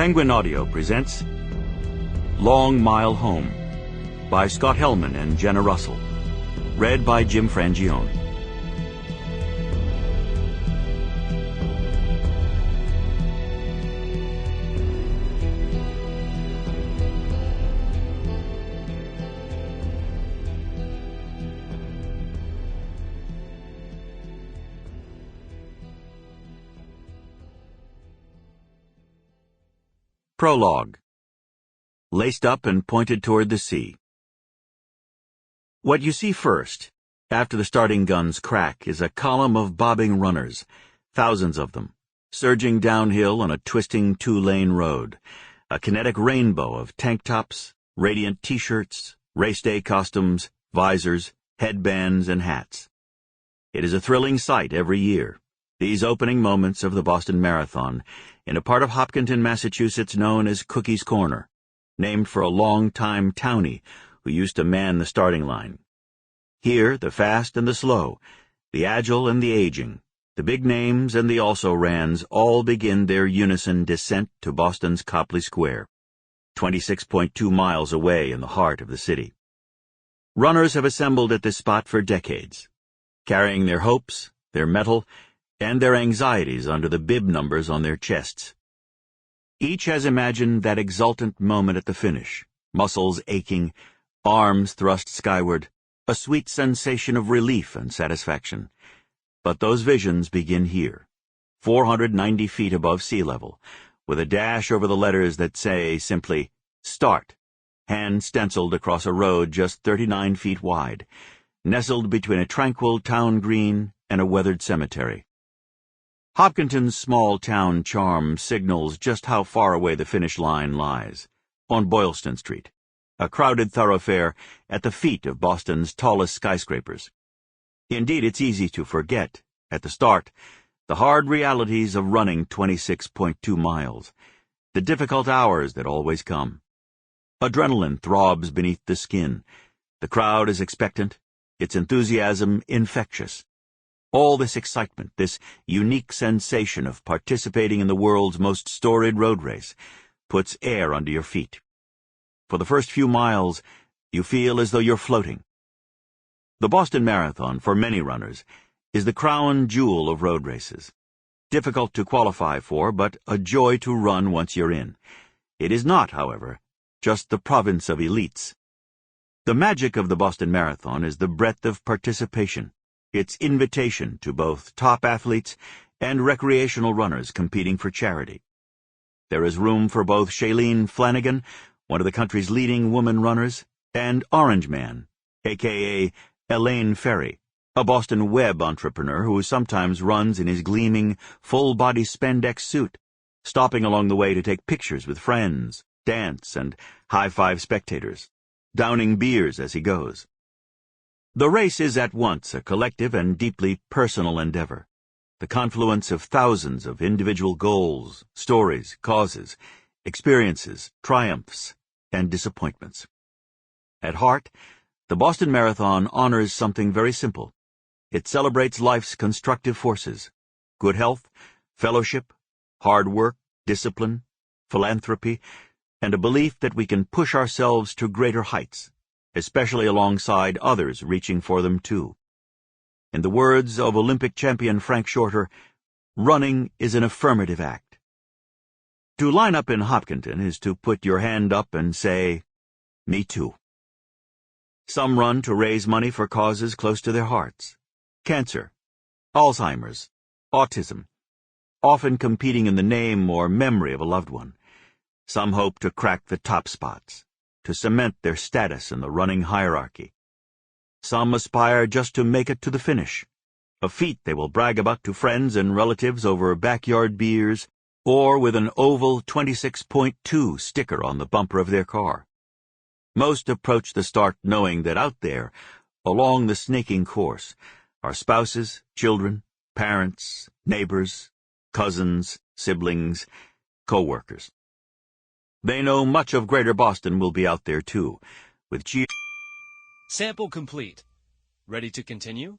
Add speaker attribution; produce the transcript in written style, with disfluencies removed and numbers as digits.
Speaker 1: Penguin Audio presents Long Mile Home by Scott Helman and Jenna Russell. Read by Jim Frangione. Prologue. Laced up and pointed toward the sea. What you see first, after the starting guns crack, is a column of bobbing runners, thousands of them, surging downhill on a twisting two-lane road, a kinetic rainbow of tank tops, radiant t-shirts, race day costumes, visors, headbands, and hats. It is a thrilling sight every year, these opening moments of the Boston Marathon, in a part of Hopkinton, Massachusetts known as Cookie's Corner, named for a long-time townie who used to man the starting line. Here, the fast and the slow, the agile and the aging, the big names and the also-rans all begin their unison descent to Boston's Copley Square, 26.2 miles away in the heart of the city. Runners have assembled at this spot for decades, carrying their hopes, their mettle, and their anxieties under the bib numbers on their chests. Each has imagined that exultant moment at the finish, muscles aching, arms thrust skyward, a sweet sensation of relief and satisfaction. But those visions begin here, 490 feet above sea level, with a dash over the letters that say simply, START, hand stenciled across a road just 39 feet wide, nestled between a tranquil town green and a weathered cemetery. Hopkinton's small-town charm signals just how far away the finish line lies, on Boylston Street, a crowded thoroughfare at the feet of Boston's tallest skyscrapers. Indeed, it's easy to forget, at the start, the hard realities of running 26.2 miles, the difficult hours that always come. Adrenaline throbs beneath the skin. The crowd is expectant, its enthusiasm infectious. All this excitement, this unique sensation of participating in the world's most storied road race, puts air under your feet. For the first few miles, you feel as though you're floating. The Boston Marathon, for many runners, is the crown jewel of road races. Difficult to qualify for, but a joy to run once you're in. It is not, however, just the province of elites. The magic of the Boston Marathon is the breadth of participation, its invitation to both top athletes and recreational runners competing for charity. There is room for both Shailene Flanagan, one of the country's leading woman runners, and Orange Man, a.k.a. Elaine Ferry, a Boston web entrepreneur who sometimes runs in his gleaming, full-body spandex suit, stopping along the way to take pictures with friends, dance, and high-five spectators, downing beers as he goes. The race is at once a collective and deeply personal endeavor, the confluence of thousands of individual goals, stories, causes, experiences, triumphs, and disappointments. At heart, the Boston Marathon honors something very simple. It celebrates life's constructive forces, good health, fellowship, hard work, discipline, philanthropy, and a belief that we can push ourselves to greater heights, especially alongside others reaching for them too. In the words of Olympic champion Frank Shorter, running is an affirmative act. To line up in Hopkinton is to put your hand up and say, me too. Some run to raise money for causes close to their hearts. Cancer, Alzheimer's, autism, often competing in the name or memory of a loved one. Some hope to crack the top spots, to cement their status in the running hierarchy. Some aspire just to make it to the finish, a feat they will brag about to friends and relatives over backyard beers or with an oval 26.2 sticker on the bumper of their car. Most approach the start knowing that out there, along the snaking course, are spouses, children, parents, neighbors, cousins, siblings, co-workers. They know much of Greater Boston will be out there, too, with
Speaker 2: Sample complete. Ready to continue?